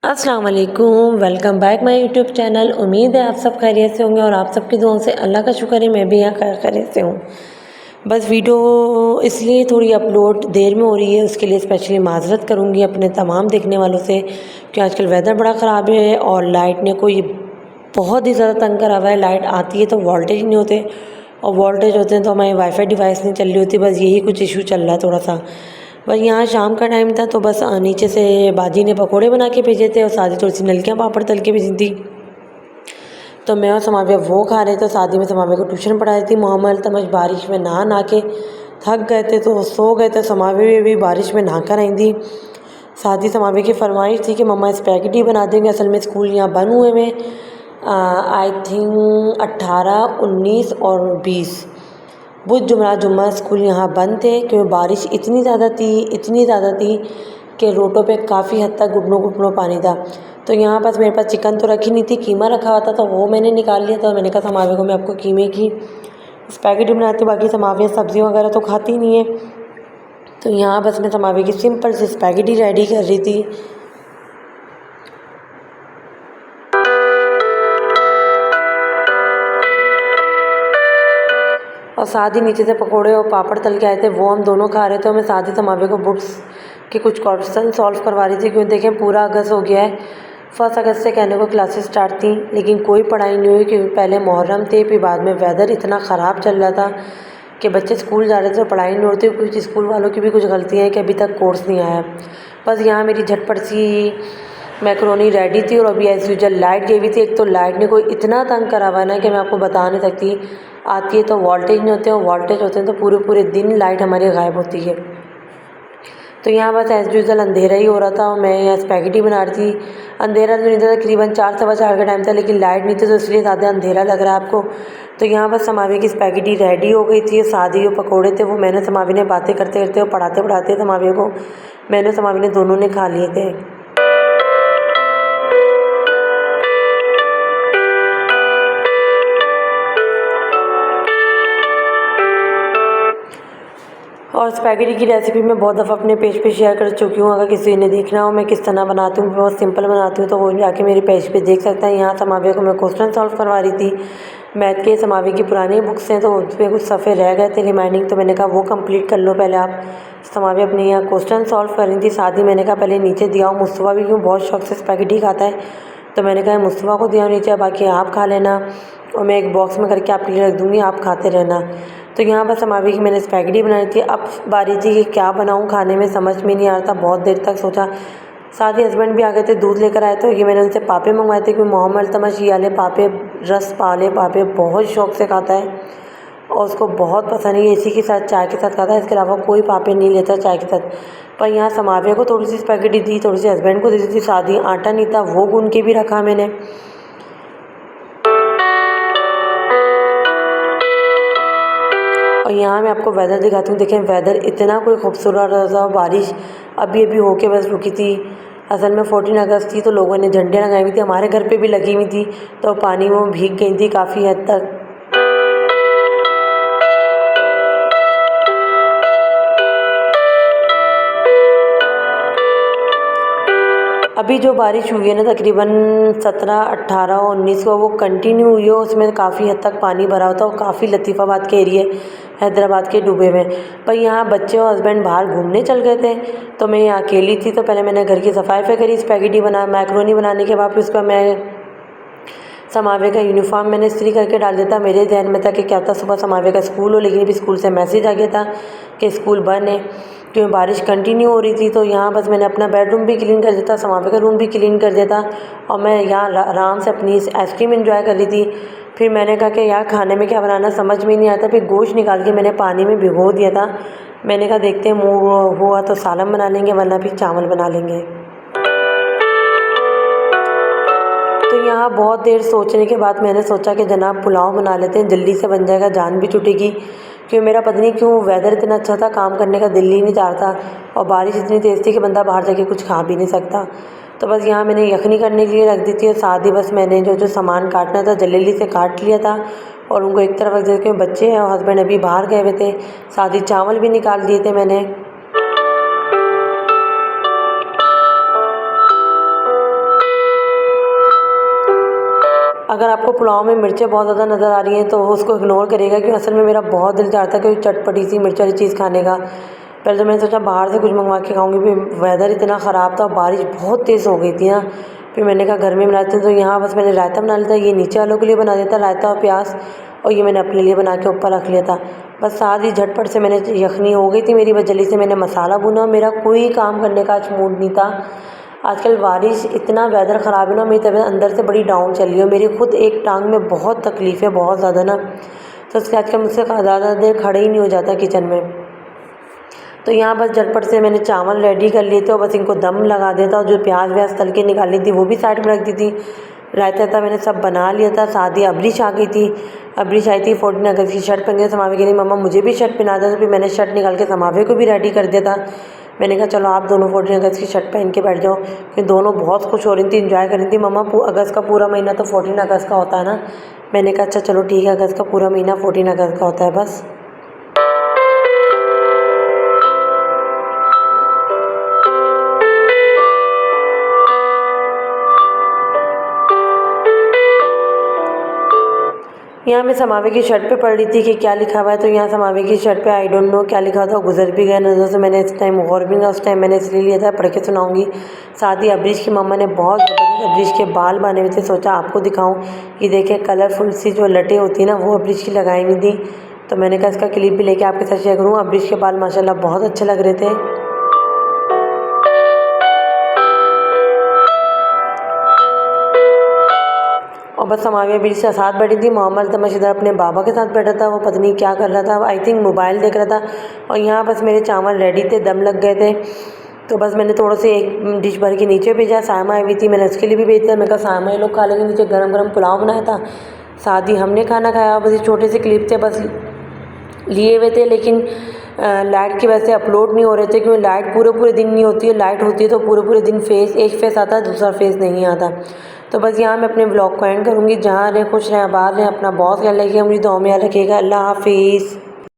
अस्सलाम वालेकुम, welcome back my YouTube channel. उम्मीद है आप सब खैरियत से होंगे और आप सबकी दुआओं से अल्लाह का शुक्र है मैं भी यहाँ खैरियत से हूँ। बस वीडियो इसलिए थोड़ी अपलोड देर में हो रही है, उसके लिए स्पेशली माज़रत करूँगी अपने तमाम देखने वालों से कि आजकल वेदर बड़ा ख़राब है और लाइट ने कोई बहुत ही ज़्यादा तंग करा हुआ है। लाइट आती है तो वोल्टेज नहीं होते और वोल्टेज होते हैं तो हमारी वाईफाई डिवाइस नहीं चल रही होती। बस यही कुछ इशू चल रहा है थोड़ा सा। बस यहाँ शाम का टाइम था तो बस नीचे से बाजी ने पकोड़े बना के भेजे थे और सादी थोड़ी सी नलकियाँ पापड़ तल के भेजी थी। तो मैं और समाविया वो खा रहे थे। सादी में समाविया को ट्यूशन पढ़ाई थी। मोहम्मद तमज बारिश में नहा के थक गए थे तो सो गए थे। समाविया भी बारिश में नहा कर आई थी। सादी समाविया की फरमाइश थी कि मम्मा स्पैगेटी बना देंगे। असल में स्कूल यहाँ बंद हुए में आई थिंक 18, 19 और 20 बुध जुम्मा स्कूल यहाँ बंद थे क्योंकि बारिश इतनी ज़्यादा थी कि रोडों पे काफ़ी हद तक घुटनों पानी था। तो यहाँ पास मेरे पास चिकन तो रखी नहीं थी, कीमा रखा हुआ था तो वो मैंने निकाल लिया था। मैंने कहा समाविया को मैं आपको कीमे की स्पैगेटी बनाती हूँ, बाकी समाविया सब्ज़ी वगैरह तो खाती नहीं है। तो यहाँ बस मैं समाविया की सिंपल सी स्पैगेटी रेडी कर रही थी। और साथ ही नीचे से पकोड़े और पापड़ तल के आए थे, वो हम दोनों खा रहे थे। और मैं साथ ही समाविया को बुक्स के कुछ क्वेश्चन सॉल्व करवा रही थी क्योंकि देखें पूरा अगस्त हो गया है। 1 अगस्त से कहने को क्लासेस स्टार्ट थी लेकिन कोई पढ़ाई नहीं हुई क्योंकि पहले मुहर्रम थे, फिर बाद में वेदर इतना ख़राब चल रहा था कि बच्चे स्कूल जा रहे थे तो पढ़ाई नहीं होती। कुछ स्कूल वालों की भी कुछ गलतियाँ हैं कि अभी तक कोर्स नहीं आया। बस यहाँ मेरी झटपट सी मैक्रोनी रेडी थी और अभी एज़ यूजुअल लाइट गई हुई थी। एक तो लाइट ने कोई इतना तंग करा हुआ है ना कि मैं आपको बता नहीं सकती। आती है तो वोल्टेज नहीं होते और वोल्टेज होते हैं तो पूरे दिन लाइट हमारी गायब होती है। तो यहाँ बस एज़ यूजुअल अंधेरा ही हो रहा था और मैं यहाँ स्पैगेटी बना रही थी। अंधेरा तो नहीं था, तकरीबन 4, सवा 4 का टाइम था लेकिन लाइट नहीं थी तो इसलिए ज़्यादा अंधेरा लग रहा है आपको। तो यहाँ बस समाविया की स्पैगेटी रेडी हो गई थी। सादी जो पकोड़े थे वो मैंने समाविया ने बातें करते करते और पढ़ाते समाविया को मैंने समाविया ने दोनों ने खा लिए थे। और स्पैगेटी की रेसिपी मैं बहुत दफ़ा अपने पेज पे शेयर कर चुकी हूँ। अगर किसी ने देखना हो मैं किस तरह बनाती हूँ, बहुत सिंपल बनाती हूँ, तो वो जाके मेरे पेज पे देख सकता है। यहाँ समाविया को मैं क्वेश्चन सॉल्व करवा रही थी मैथ के। समाविया की पुरानी बुक्स हैं तो उसमें कुछ सफ़े रह गए थे रिमाइंडिंग, तो मैंने कहा वो कंप्लीट कर लो पहले आप। समाविया अपने यहाँ क्वेश्चन सॉल्व कर रही थी। साथ ही मैंने कहा पहले नीचे दिया हूँ, मुस्तफ़ा भी क्यों बहुत शौक से स्पैगेटी खाता है तो मैंने कहा मुस्तफ़ा को दिया नीचे, बाकी आप खा लेना और मैं एक बॉक्स में करके आपके लिए रख दूँगी, आप खाते रहना। तो यहाँ बस समाविया की मैंने स्पैगेटी बनाई थी। अब बारी थी कि क्या बनाऊँ, खाने में समझ में नहीं आ रहा था। बहुत देर तक सोचा। साथ ही हस्बैंड भी आ गए थे, दूध लेकर आए थे। ये मैंने उनसे पापे मंगवाए थे क्योंकि मोहम्मद तमश ये वाले पापे, रस वाले पापे बहुत शौक से खाता है और उसको बहुत पसंद है। इसी के साथ चाय के साथ खाता है, इसके अलावा कोई पापे नहीं लेता चाय के साथ। पर यहाँ समाविया को थोड़ी सी स्पैगेटी दी, थोड़ी सी हस्बैंड को दी थी। साथ ही आटा नहीं था वो गूंद के भी रखा मैंने। और यहाँ मैं आपको वेदर दिखाती हूँ। देखें वेदर इतना कोई खूबसूरत रहा, बारिश अभी होके बस रुकी थी। असल में 14 अगस्त थी तो लोगों ने झंडे लगाई हुई थी, हमारे घर पे भी लगी हुई थी तो पानी में भीग गई थी काफ़ी हद तक। अभी जो बारिश हुई है ना तकरीबन 17, 18 और 19 को वो कंटिन्यू हुई है, उसमें काफ़ी हद तक पानी भरा होता है और काफ़ी लतीफ़ाबाद के एरिए हैदराबाद के डूबे हुए। पर यहाँ बच्चे और हस्बैंड बाहर घूमने चल गए थे तो मैं यहाँ अकेली थी। तो पहले मैंने घर की सफाई करी, स्पैगेटी बना, मैक्रोनी बनाने के बाद उसका मैं समाविया का यूनिफॉर्म मैंने इस्त्री करके डाल दिया था। मेरे ध्यान में था कि क्या था सुबह समाविया का स्कूल हो, लेकिन अभी स्कूल से मैसेज आ गया था कि स्कूल बंद है क्योंकि बारिश कंटिन्यू हो रही थी। तो यहाँ बस मैंने अपना बेडरूम भी क्लीन कर दिया था, समाविया का रूम भी क्लीन कर दिया था और मैं यहाँ आराम से अपनी आइसक्रीम एंजॉय कर रही थी। फिर मैंने कहा कि यार खाने में क्या बनाना समझ में नहीं आता। फिर गोश्त निकाल के मैंने पानी में भिगो दिया था। मैंने कहा देखते हैं मूड हुआ तो सालन बना लेंगे वरना फिर चावल बना लेंगे। तो यहाँ बहुत देर सोचने के बाद मैंने सोचा कि जनाब पुलाव बना लेते हैं, जल्दी से बन जाएगा, जान भी छूटेगी। क्योंकि मेरा पता नहीं क्यों वेदर इतना अच्छा था, काम करने का दिल ही नहीं चाह रहा था और बारिश इतनी तेज़ थी कि बंदा बाहर जाके कुछ खा भी नहीं सकता। तो बस यहाँ मैंने यखनी करने के लिए रख दी थी और साथ ही बस मैंने जो सामान काटना था जल्दी से काट लिया था और उनको एक तरफ रख दिया क्योंकि बच्चे और हस्बैंड अभी बाहर गए हुए थे। साथ ही चावल भी निकाल दिए थे मैंने। अगर आपको पुलाव में मिर्चें बहुत ज़्यादा नज़र आ रही हैं तो उसको इग्नोर करिएगा, क्योंकि असल में मेरा बहुत दिल चाहता है कि चटपटी सी मिर्च वाली चीज़ खाने का। पहले तो मैंने सोचा बाहर से कुछ मंगवा के खाऊंगी, फिर वेदर इतना ख़राब था, बारिश बहुत तेज़ हो गई थी ना, फिर मैंने कहा घर में बनाते हैं। तो यहाँ बस मैंने रायता बना लिया था, ये नीचे वालों के लिए बना देता रायता और प्याज, और ये मैंने अपने लिए बना के ऊपर रख लिया था। बस साथ ही झटपट से मैंने यखनी हो गई थी मेरी, बस जल्दी से मैंने मसाला भुना। मेरा कोई काम करने का आज मूड नहीं था। आजकल बारिश, इतना वेदर ख़राब है ना, मेरी तबीयत अंदर से बड़ी डाउन चल रही है। मेरी खुद एक टांग में बहुत तकलीफ़ है, बहुत ज़्यादा ना, तो इसलिए आजकल मुझसे ज़्यादा देर खड़े ही नहीं हो जाता किचन में। तो यहाँ बस झटपट से मैंने चावल रेडी कर लिए थे और बस इनको दम लगा दिया था, और जो प्याज व्याज तल के निकाली थी वो भी साइड में रख दी थी। रायता था मैंने सब बना लिया था। साथ ही अबरीश आ गई थी, अबरीश आई थी 14 अगस्त की शर्ट पहन के समावे के लिए, मम्मा मुझे भी शर्ट पहना था। तो फिर मैंने शर्ट निकाल के समावे को भी रेडी कर दिया था। मैंने कहा चलो आप दोनों 14 अगस्त की शर्ट पहन के बैठ जाओ, क्योंकि दोनों बहुत खुश हो रही थी, इंजॉय कर रही थी। मम्मा अगस्त का पूरा महीना तो 14 अगस्त का होता है ना। मैंने कहा अच्छा चलो ठीक है, अगस्त का पूरा महीना 14 अगस्त का होता है बस। यहाँ मैं समावे की शर्ट पे पढ़ रही थी कि क्या लिखा हुआ है। तो यहाँ समावे की शर्ट पे आई डोंट नो क्या लिखा था, गुजर भी गया नज़र से। मैंने इस टाइम गौर भी ना, उस टाइम मैंने इसलिए लिया था, पढ़ के सुनाऊंगी। साथ ही अबरीश की मम्मा ने बहुत ज़बरदस्त अबरीश के बाल बांधे हुए थे, सोचा आपको दिखाऊं। ये देखिए कलरफुल सी जो लटें होती हैं ना, वो अबरीश की लगाई हुई थी। तो मैंने कहा इसका क्लिप भी लेके आपके साथ शेयर करूँ। अबरीश के बाल माशाल्लाह बहुत अच्छे लग रहे थे। और बस समाविया बीच से साथ बैठी थी। मोहम्मद तमश इधर अपने बाबा के साथ बैठा था, वो पता नहीं क्या कर रहा था, आई थिंक मोबाइल देख रहा था। और यहाँ बस मेरे चावल रेडी थे, दम लग गए थे। तो बस मैंने थोड़ा से एक डिश भर के नीचे भेजा। सायमा आई हुई थी, मैंने उसके लिए भी भेज दिया। मैं कहा सायमा ये लोग खा लेंगे, नीचे गरम गरम पुलाव बनाया था, साथ ही हमने खाना खाया। बस ये छोटे से क्लिप थे बस लिए हुए थे, लेकिन लाइट की वजह से अपलोड नहीं हो रहे थे, क्योंकि लाइट पूरे पूरे दिन नहीं होती है। लाइट होती है तो पूरे पूरे दिन फेस, एक फेस आता है, दूसरा फेस नहीं आता। तो बस यहाँ मैं अपने ब्लॉग को एंड करूँगी। जहाँ रहें खुश रहें, आबाद रहें, अपना बहुत ख्याल रखिएगा, मुझे दुआ में याद रखिएगा। अल्लाह हाफिज़।